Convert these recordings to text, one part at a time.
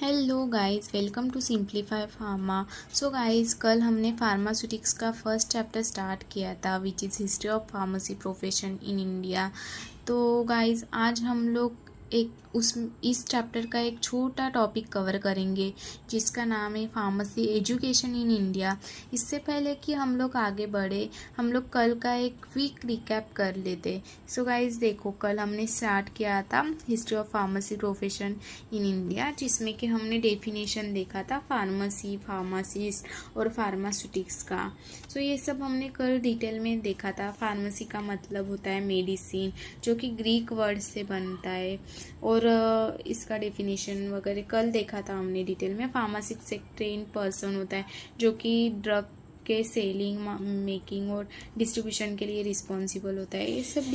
Hello guys, welcome to simplify pharma. So guys, कल हमने pharmaceutics का फर्स्ट चैप्टर स्टार्ट किया था which is history of pharmacy profession in India. तो guys, आज हम लोग इस चैप्टर का एक छोटा टॉपिक कवर करेंगे जिसका नाम है फार्मेसी एजुकेशन इन इंडिया। इससे पहले कि हम लोग आगे बढ़े, हम लोग कल का एक क्विक रिकैप कर लेते। सो गाइस देखो, कल हमने स्टार्ट किया था history of pharmacy profession in India, जिसमें कि हमने डेफिनेशन देखा था फार्मेसी, फार्मासिस्ट और फार्मास्यूटिक्स का। सो ये सब हमने कल डिटेल में देखा था। फार्मेसी का मतलब होता है मेडिसिन, जो कि ग्रीक वर्ड से बनता है, और इसका डेफिनेशन वगैरह कल देखा था हमने डिटेल में। फार्मासिस्ट एक ट्रेन पर्सन होता है जो कि ड्रग के सेलिंग, मेकिंग और डिस्ट्रीब्यूशन के लिए रिस्पॉन्सिबल होता है। ये सब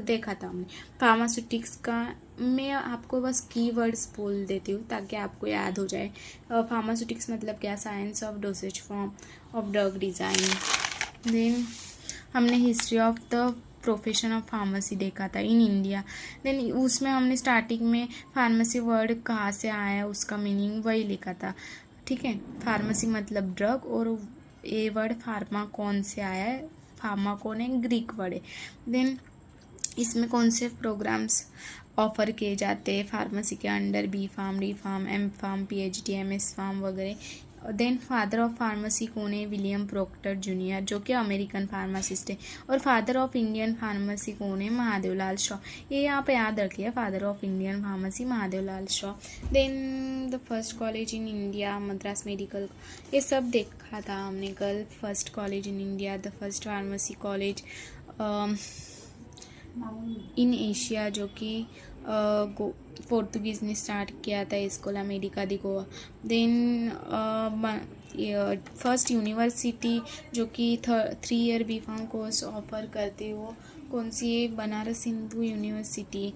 देखा था हमने। फार्मास्यूटिक्स का मैं आपको बस कीवर्ड्स बोल देती हूँ ताकि आपको याद हो जाए। फार्मास्यूटिक्स मतलब क्या? Science of dosage form of drug design. Then हमने history of the profession of pharmacy देखा था इन इंडिया। देन उसमें हमने स्टार्टिंग में फार्मेसी वर्ड कहाँ से आया है, उसका मीनिंग वही लिखा था। ठीक है, फार्मेसी मतलब ड्रग, और ये वर्ड फार्मा कौन से आया है? फार्मा कौन है? ग्रीक वर्ड है। देन इसमें कौन से प्रोग्राम्स ऑफर किए जाते हैं फार्मेसी के under? B pharm, D pharm, M pharm, PhD, MS pharm वगैरह। देन फादर ऑफ फार्मेसी कौन है? विलियम प्रोक्टर जूनियर, जो कि अमेरिकन फार्मासिस्ट है। और फादर ऑफ इंडियन फार्मेसी कौन है? महादेवलाल शॉ। ये यहाँ पे याद रखिए, father of Indian pharmacy Mahadevlal Shaw. Then the first college in India, Madras medical. ये सब देखा था हमने कल। First college in India, the first pharmacy college in Asia, जो कि पोर्तुगीज़ ने स्टार्ट किया था, Escola Medica de Goa. Then first university जो कि 3 ईयर बी.फार्म कोर्स ऑफर करती हो, कौन सी है? बनारस हिंदू यूनिवर्सिटी,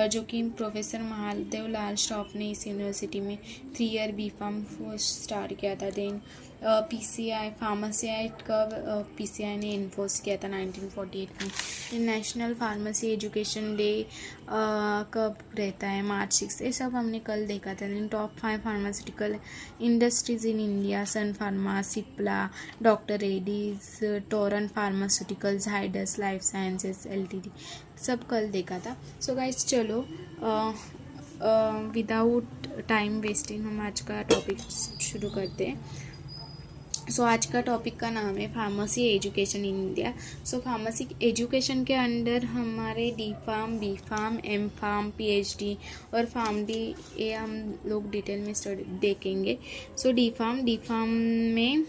जो कि प्रोफेसर महादेव लाल श्रॉफ ने इस यूनिवर्सिटी में 3 ईयर बी.फार्म कोर्स स्टार्ट किया था। देन पीसीआई, फार्मेसी एक्ट कब पीसीआई ने इन्फोर्स किया था? 1948 में। नेशनल फार्मेसी एजुकेशन डे कब रहता है? मार्च 6। ये सब हमने कल देखा था। Then top 5 pharmaceutical industries in India, Sun Pharma, Cipla, doctor Reddy's, Torrent pharmaceuticals, Zydus life sciences LTD, सब कल देखा था। सो गाइस, चलो विदाउट टाइम वेस्टिंग हम आज का टॉपिक शुरू करते हैं। सो आज का टॉपिक का नाम है pharmacy education in India. So pharmacy education के अंडर हमारे D pharm, B pharm, M pharm, PhD और फार्म डी, ये हम लोग डिटेल में स्टडी देखेंगे। सो डी फार्म में,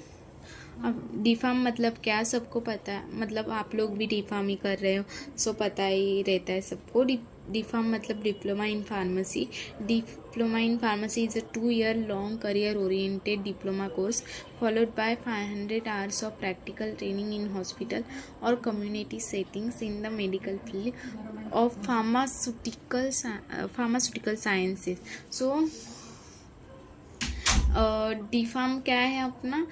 अब डी फार्म मतलब क्या? सबको पता है, मतलब आप लोग भी डी फार्म ही कर रहे हो, सो पता ही रहता है सबको। डी फार्म मतलब diploma in pharmacy. Diploma in pharmacy is a 2 year long career oriented diploma course followed by 500 hours of practical training in hospital or community settings in the medical field of pharmaceutical sciences. So D pharm क्या है? अपना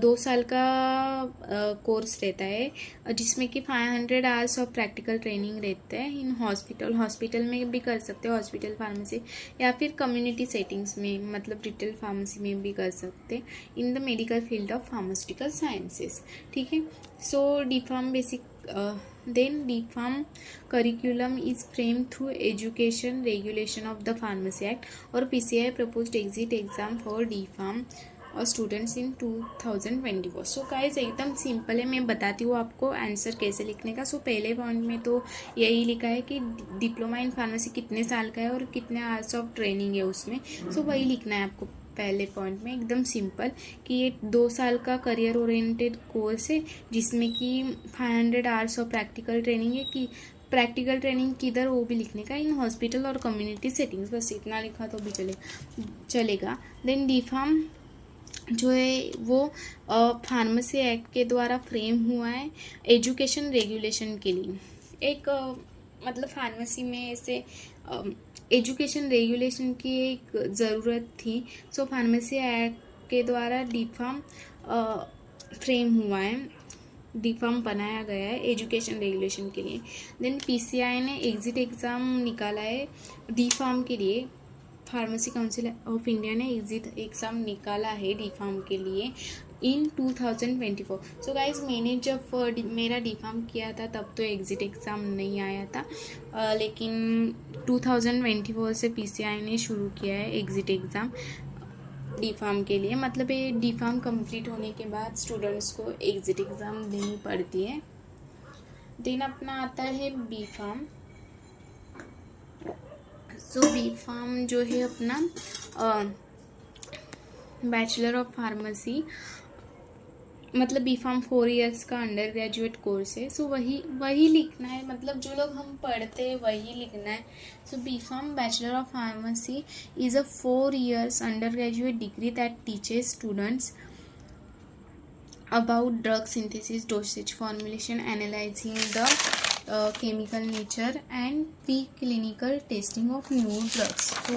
2 साल का course रहता है, जिसमें कि 500 hours of practical training रहता है इन हॉस्पिटल में भी कर सकते हो, हॉस्पिटल फार्मेसी, या फिर कम्युनिटी सेटिंग्स में, मतलब रिटेल फार्मेसी में भी कर सकते, in the medical field of pharmaceutical sciences. ठीक है। So D pharm basic then DPharm curriculum is framed through Education Regulation of the Pharmacy Act और PCI proposed exit exam for DPharm और students in 2024। So guys, एकदम simple है, मैं बताती हूँ आपको आंसर कैसे लिखने का। सो पहले पॉइंट में तो यही लिखा है कि डिप्लोमा इन फार्मेसी कितने साल का है और कितने आवर्स ऑफ ट्रेनिंग है उसमें। सो वही लिखना है आपको पहले पॉइंट में, एकदम सिंपल, कि ये 2 साल का करियर ओरिएंटेड कोर्स है जिसमें कि 500 आवर्स ऑफ प्रैक्टिकल ट्रेनिंग है। कि प्रैक्टिकल ट्रेनिंग किधर, वो भी लिखने का, इन हॉस्पिटल और कम्युनिटी सेटिंग्स। बस इतना लिखा तो भी चलेगा। देन डी फार्म जो है वो फार्मेसी एक्ट के द्वारा फ्रेम हुआ है एजुकेशन रेगुलेशन के लिए। एक मतलब फार्मेसी में ऐसे एजुकेशन रेगुलेशन की एक ज़रूरत थी। सो फार्मेसी एक्ट के द्वारा डी फार्म फ्रेम हुआ है, डी फार्म बनाया गया है एजुकेशन रेगुलेशन के लिए। देन पीसीआई ने एग्जिट एग्ज़ाम निकाला है डी फार्म के लिए फार्मेसी काउंसिल ऑफ इंडिया ने एग्जिट एग्ज़ाम निकाला है डी फार्म के लिए इन 2024। सो गाइज मैंने जब मेरा डी फार्म किया था तब तो एग्जिट एग्ज़ाम नहीं आया था, लेकिन 2024 से पीसीआई ने शुरू किया है एग्जिट एग्ज़ाम डी फार्म के लिए। मतलब ये डी फार्म कंप्लीट होने के बाद स्टूडेंट्स को एग्जिट एग्ज़ाम देनी पड़ती है। देन अपना आता है बी फार्म। सो बी फार्म जो है अपना बैचलर ऑफ फार्मेसी, मतलब बी फार्म 4 इयर्स का अंडर ग्रेजुएट कोर्स है। सो वही लिखना है, मतलब जो लोग हम पढ़ते हैं वही लिखना है। So B pharm bachelor of pharmacy is a 4 years undergraduate degree that teaches students about drug synthesis, dosage formulation, analyzing the chemical nature and preclinical testing of new drugs। तो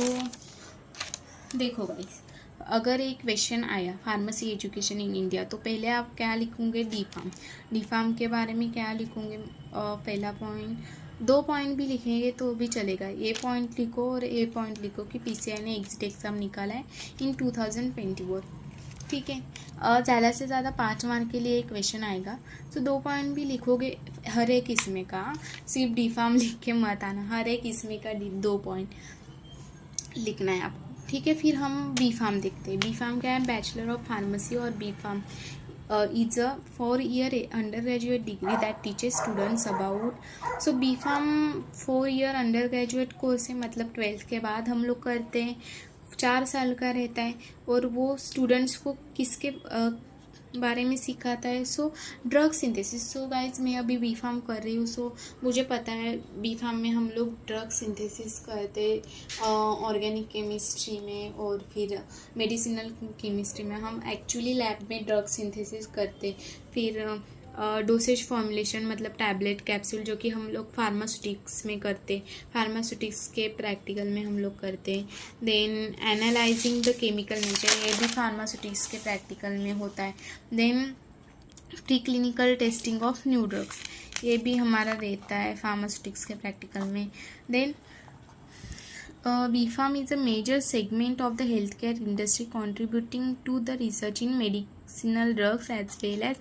देखो गाइस, अगर एक question आया pharmacy education in India तो पहले आप क्या लिखोगे? डी फार्म के बारे में क्या लिखोगे? पहला पॉइंट, 2 पॉइंट भी लिखेंगे तो भी चलेगा। ए पॉइंट लिखो और ए पॉइंट लिखो कि पीसीआई ने एग्जिट एग्ज़ाम निकाला है इन 2024, ठीक है। ज़्यादा से ज़्यादा 5 मार्क के लिए एक क्वेश्चन आएगा, तो 2 पॉइंट भी लिखोगे हर एक इसमें का, सिर्फ डी फार्म लिख के मत आना, हर एक इसमें का 2 पॉइंट लिखना है आपको, ठीक है। फिर हम बी फार्म देखते हैं। बी फार्म क्या है? बैचलर ऑफ फार्मेसी और B pharm is a 4 year undergraduate degree that teaches students about. So B pharm 4 year undergraduate course है, मतलब 12th के बाद हम लोग करते हैं, 4 साल का रहता है और वो स्टूडेंट्स को किसके बारे में सिखाता है? So drug synthesis. So guys मैं अभी बी फार्म कर रही हूँ, सो मुझे पता है बी फार्म में हम लोग ड्रग सिंथेसिस करते ऑर्गेनिक केमिस्ट्री में और फिर मेडिसिनल केमिस्ट्री में हम एक्चुअली लैब में ड्रग सिंथेसिस करते। फिर डोसेज फॉर्मुलेशन, मतलब टैबलेट कैप्सूल, जो कि हम लोग फार्मास्यूटिक्स में करते, फार्मास्यूटिक्स के प्रैक्टिकल में हम लोग करते। Then analysing the chemical nature, ये भी फार्मास्यूटिक्स के प्रैक्टिकल में होता है। Then pre clinical testing of new drugs, ये भी हमारा रहता है फार्मास्यूटिक्स के प्रैक्टिकल में। Then B pharm is a major segment of the healthcare industry contributing to the research in medicinal drugs as well as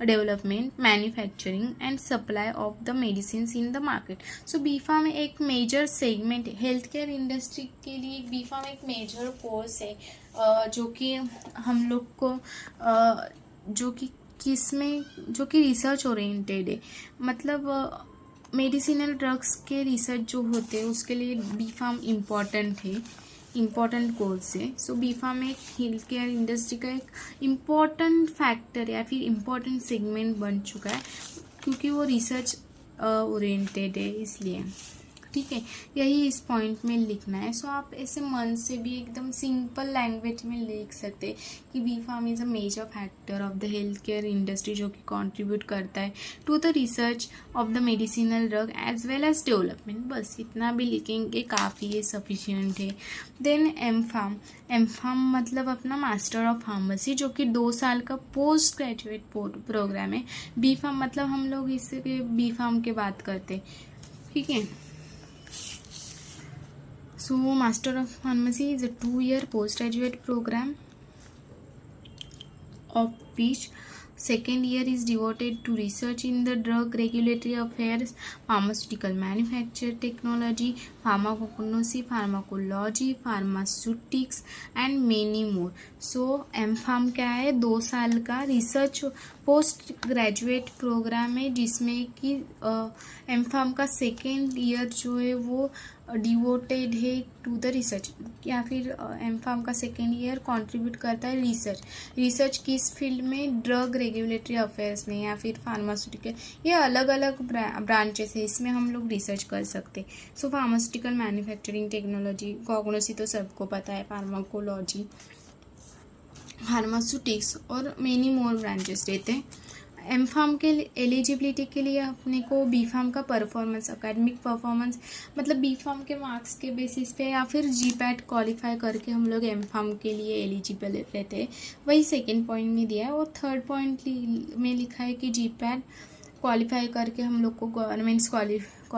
development, manufacturing and supply of the medicines in the market। So B pharm एक major segment है health care industry के लिए। B pharm एक major course है जो कि हम लोग को जो कि रिसर्च ओरिएंटेड है, मतलब मेडिसिनल ड्रग्स के रिसर्च जो होते हैं उसके लिए बी फार्म इम्पॉर्टेंट कोर्स है। सो बी फार्म एक हेल्थ केयर इंडस्ट्री का एक इम्पॉर्टेंट फैक्टर या फिर इम्पॉर्टेंट सेगमेंट बन चुका है, क्योंकि वो रिसर्च ओरिएंटेड है, इसलिए, ठीक है। यही इस पॉइंट में लिखना है। सो आप ऐसे मन से भी एकदम सिंपल लैंग्वेज में लिख सकते हैं कि B pharm is a major factor of the health care industry, जो कि कंट्रीब्यूट करता है to the research of the medicinal drug as well as development. बस इतना भी लिखेंगे काफ़ी है, सफिशिएंट है। देन एम फार्म मतलब अपना मास्टर ऑफ फार्मेसी, जो कि 2 साल का पोस्ट ग्रेजुएट प्रोग्राम है। बी फार्म मतलब हम लोग इससे बी फार्म के बात करते, ठीक है। So Master of Pharmacy is a 2-year postgraduate program of which second year is devoted to research in the drug regulatory affairs, pharmaceutical manufacture technology, pharmacognosy, pharmacology, pharmaceutics and many more। So M.Pharm क्या है? 2 साल का research post graduate programme है, जिसमें कि M.Pharm का second year जो है वो डिवोटेड है टू द रिसर्च, या फिर M.Pharm का सेकेंड ईयर कंट्रीब्यूट करता है रिसर्च किस फील्ड में? ड्रग रेगुलेटरी अफेयर्स में या फिर फार्मास्यूटिकल, ये अलग अलग ब्रांचेस है, इसमें हम लोग रिसर्च कर सकते। सो फार्मास्यूटिकल मैन्युफैक्चरिंग टेक्नोलॉजी, कॉग्नोसी तो सबको पता है, फार्माकोलॉजी, फार्मास्यूटिक्स और मेनी मोर ब्रांचेस रहते हैं। M.Pharm के एलिजिबिलिटी के लिए अपने को बी फार्म का परफॉर्मेंस, अकेडमिक परफॉर्मेंस, मतलब बी फार्म के मार्क्स के बेसिस पे या फिर GPAT क्वालिफाई करके हम लोग M.Pharm के लिए एलिजिबल रहते हैं, वही सेकेंड पॉइंट में दिया है। और थर्ड पॉइंट में लिखा है कि GPAT क्वालिफाई करके हम लोग को गवर्नमेंट्स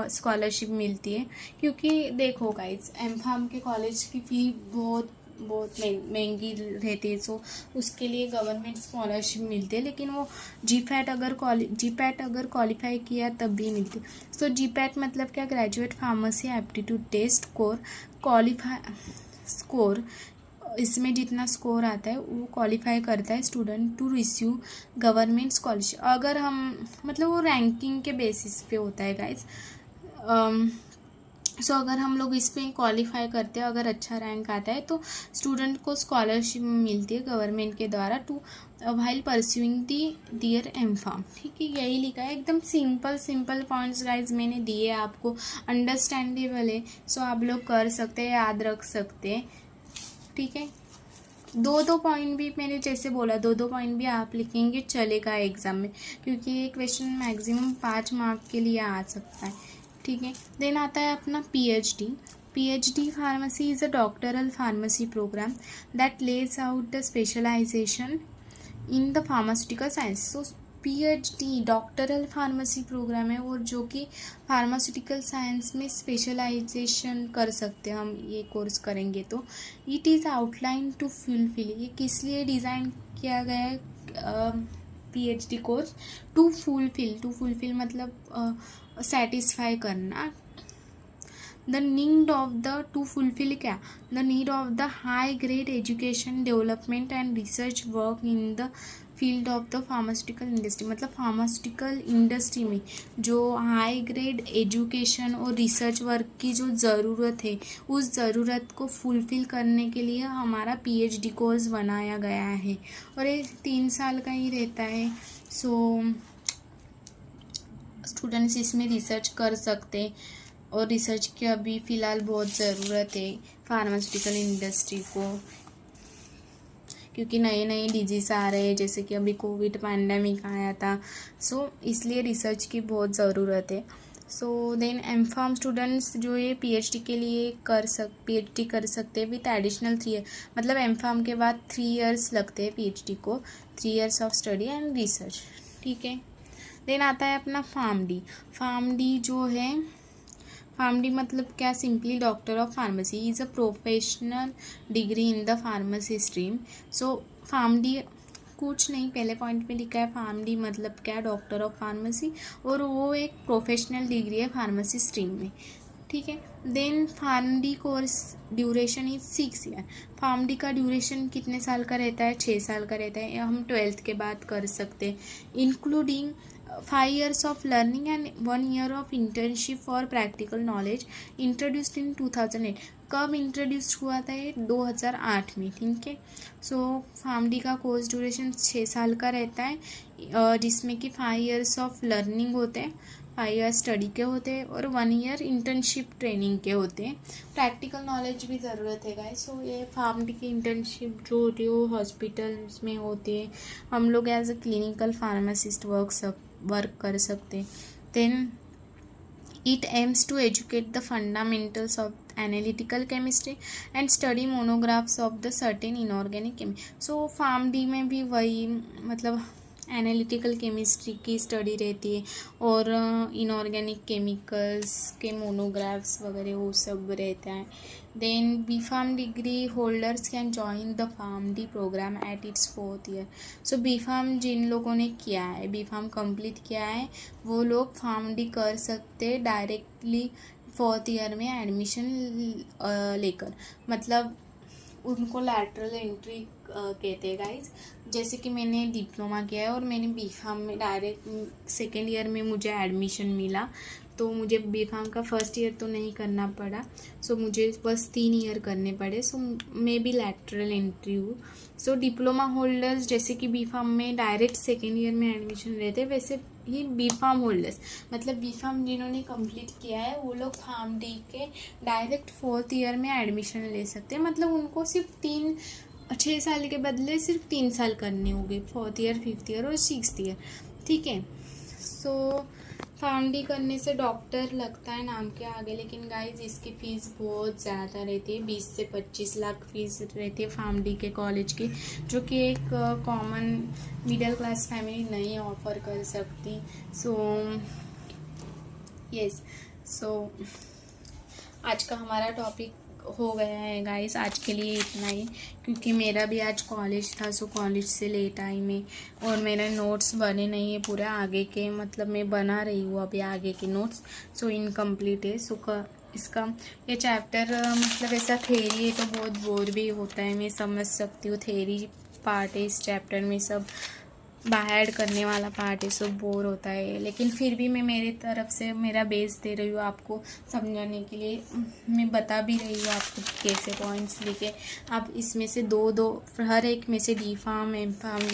स्कॉलरशिप मिलती है, क्योंकि देखो गाइज एम-फार्म के कॉलेज की फ़ी बहुत महंगी रहती है। सो उसके लिए गवर्नमेंट स्कॉलरशिप मिलती है, लेकिन वो जीपैट अगर क्वालिफाई किया तब भी मिलती है। सो जीपैट मतलब क्या, graduate pharmacy aptitude test score, इसमें जितना स्कोर आता है वो क्वालिफाई करता है student to receive government scholarship. अगर हम मतलब वो रैंकिंग के बेसिस पे होता है गाइज। सो अगर हम लोग इस पर क्वालिफाई करते हैं, अगर अच्छा रैंक आता है तो स्टूडेंट को स्कॉलरशिप मिलती है गवर्नमेंट के द्वारा to while pursuing their M pharm. ठीक है, यही लिखा है, एकदम सिंपल पॉइंट्स गाइज मैंने दिए आपको, अंडरस्टैंडेबल है। सो आप लोग कर सकते हैं, याद रख सकते हैं। ठीक है, दो पॉइंट भी मैंने जैसे बोला, दो पॉइंट भी आप लिखेंगे चलेगा एग्जाम में, क्योंकि ये क्वेश्चन मैक्सिमम 5 मार्क के लिए आ सकता है। ठीक है, देन आता है अपना PhD pharmacy is a doctoral pharmacy program that lays out the specialisation in the pharmaceutical science. So PhD doctoral pharmacy program है, और जो कि फार्मास्यूटिकल साइंस में स्पेशलाइजेशन कर सकते हैं हम, ये कोर्स करेंगे तो। It is outline to fulfil, ये किस लिए डिज़ाइन किया गया है PhD कोर्स, टू फुलफिल मतलब सेटिस्फाई करना। The need of the to fulfil क्या, the need of the high grade education development and research work in the field of the pharmaceutical industry. मतलब फार्मास्यूटिकल इंडस्ट्री में जो high grade education और research work की जो ज़रूरत है, उस ज़रूरत को फुलफ़िल करने के लिए हमारा PhD कोर्स बनाया गया है, और ये 3 साल का ही रहता है। सो स्टूडेंट्स इसमें रिसर्च कर सकते, और रिसर्च की अभी फ़िलहाल बहुत ज़रूरत है फार्मास्यूटिकल इंडस्ट्री को, क्योंकि नए डिजीज़ आ रहे हैं, जैसे कि अभी कोविड पैंडेमिक आया था। सो इसलिए रिसर्च की बहुत ज़रूरत है। सो देन एम-फार्म स्टूडेंट्स जो ये PhD के लिए PhD कर सकते हैं विथ एडिशनल 3 ईयर, मतलब एम-फार्म के बाद 3 इयर्स लगते हैं PhD को, 3 years of study and research. ठीक है, देन आता है अपना फार्म-डी जो है, फार्म-डी मतलब क्या, simply doctor of pharmacy is a professional degree in the pharmacy stream. So farm-D कुछ नहीं, पहले पॉइंट में लिखा है फार्म-डी मतलब क्या, डॉक्टर ऑफ फार्मेसी, और वो एक प्रोफेशनल डिग्री है फार्मेसी स्ट्रीम में। ठीक है, then pharm D course duration is 6 year. Pharm D का ड्यूरेशन कितने साल का रहता है, 6 साल का रहता है, हम 12th के बाद कर सकते हैं, including 5 years of learning and 1 year of internship for practical knowledge, introduced in 2008। कब इंट्रोड्यूस हुआ था ये, 2008 में। ठीक है, सो फार्म-डी का कोर्स ड्यूरेशन 6 साल का रहता है, जिसमें कि 5 years ऑफ लर्निंग होते हैं, 5 year स्टडी के होते हैं, और 1 year इंटर्नशिप ट्रेनिंग के होते हैं। प्रैक्टिकल नॉलेज भी ज़रूरत है गाइस। सो ये फार्म-डी की इंटर्नशिप जो होती है वो हॉस्पिटल्स में होती है, हम लोग as a clinical pharmacist work कर सकते। Then it aims to educate the fundamentals of analytical chemistry and study monographs of the certain inorganic chemistry. So pharm D में भी वही, मतलब एनालिटिकल केमिस्ट्री की स्टडी रहती है, और इनऑर्गेनिक केमिकल्स के मोनोग्राफ्स वगैरह वो सब रहता है। Then B.Pharm degree holders can join the pharm D program at its 4th year. So B.Pharm जिन लोगों ने किया है, B.Pharm कंप्लीट किया है, वो लोग फार्म-डी कर सकते डायरेक्टली 4th ईयर में एडमिशन लेकर, मतलब उनको लैटरल एंट्री कहते हैं गाइज। जैसे कि मैंने डिप्लोमा किया है और मैंने B.Pharm में डायरेक्ट 2nd ईयर में मुझे एडमिशन मिला, तो मुझे B.Pharm का 1st ईयर तो नहीं करना पड़ा, सो मुझे बस 3 ईयर करने पड़े। सो मैं भी लैटरल एंट्री हूँ। सो डिप्लोमा होल्डर्स जैसे कि B.Pharm में डायरेक्ट 2nd ईयर में एडमिशन लेते, वैसे ही B.Pharm होल्डर्स मतलब B.Pharm जिन्होंने कंप्लीट किया है वो लोग फार्म-डी के डायरेक्ट 4th ईयर में एडमिशन ले सकते हैं। मतलब उनको सिर्फ 6 साल के बदले सिर्फ 3 साल करने होंगे, 4th ईयर, 5th ईयर और 6th ईयर। ठीक है, सो फार्म-डी करने से डॉक्टर लगता है नाम के आगे, लेकिन गाइज इसकी फ़ीस बहुत ज़्यादा रहती है, 20 से 25 लाख फीस रहती है फार्म-डी के कॉलेज की, जो कि एक कॉमन मिडिल क्लास फैमिली नहीं ऑफर कर सकती। सो यस, सो आज का हमारा टॉपिक हो गया है गाइस, आज के लिए इतना ही, क्योंकि मेरा भी आज कॉलेज था। सो कॉलेज से लेट आई मैं, और मेरे नोट्स बने नहीं है पूरे आगे के, मतलब मैं बना रही हूँ अभी आगे के नोट्स। सो इनकम्प्लीट है। सो इसका ये चैप्टर मतलब ऐसा थेरी है तो बहुत बोर भी होता है, मैं समझ सकती हूँ। थेरी पार्ट है इस चैप्टर में, सब बाहर करने वाला पार्ट है, सब बोर होता है। लेकिन फिर भी मैं मेरी तरफ से मेरा बेस दे रही हूँ आपको समझाने के लिए। मैं बता भी रही हूँ आपको कैसे पॉइंट्स लिखे। आप इसमें से दो हर एक में से डी फार्म, एम फार्म,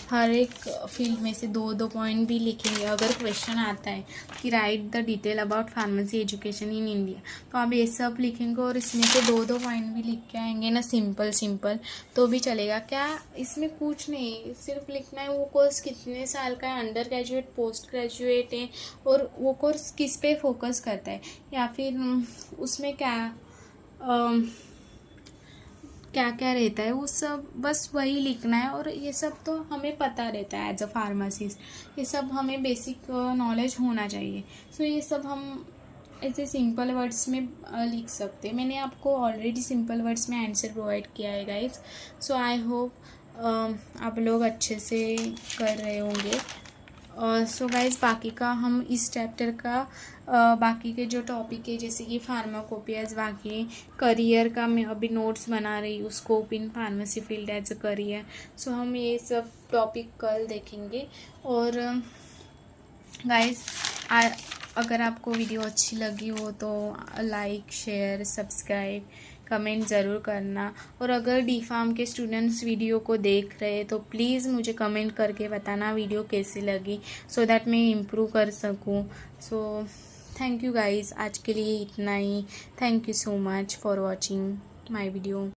हर एक फील्ड में से दो पॉइंट भी लिखेंगे। अगर क्वेश्चन आता है कि right the detail about pharmacy education in India, तो आप ये सब लिखेंगे और इसमें से दो पॉइंट भी लिख के आएंगे ना, सिंपल तो भी चलेगा। क्या इसमें कुछ नहीं, सिर्फ लिखना है वो कोर्स कितने साल का है, अंडर ग्रेजुएट, पोस्ट ग्रेजुएट है, और वो कोर्स किस पे फोकस करता है, या फिर उसमें क्या क्या रहता है, वो सब बस वही लिखना है। और ये सब तो हमें पता रहता है एज अ फार्मासिस्ट, ये सब हमें बेसिक नॉलेज होना चाहिए। सो ये सब हम ऐसे सिंपल वर्ड्स में लिख सकते हैं। मैंने आपको ऑलरेडी सिंपल वर्ड्स में आंसर प्रोवाइड किया है गाइज। सो आई होप आप लोग अच्छे से कर रहे होंगे। सो गाइज बाकी का हम इस चैप्टर का बाकी के जो टॉपिक है, जैसे कि फार्माकोपियाज, बाकी करियर का मैं अभी नोट्स बना रही हूँ, scope in pharmacy field as a career. So हम ये सब टॉपिक कल देखेंगे। और गाइज अगर आपको वीडियो अच्छी लगी हो तो लाइक, शेयर, सब्सक्राइब, कमेंट ज़रूर करना। और अगर डी फार्म के स्टूडेंट्स वीडियो को देख रहे हैं तो प्लीज़ मुझे कमेंट करके बताना वीडियो कैसी लगी, सो दैट मैं इम्प्रूव कर सकूं। सो थैंक यू गाइस, आज के लिए इतना ही। Thank you so much for watching my video.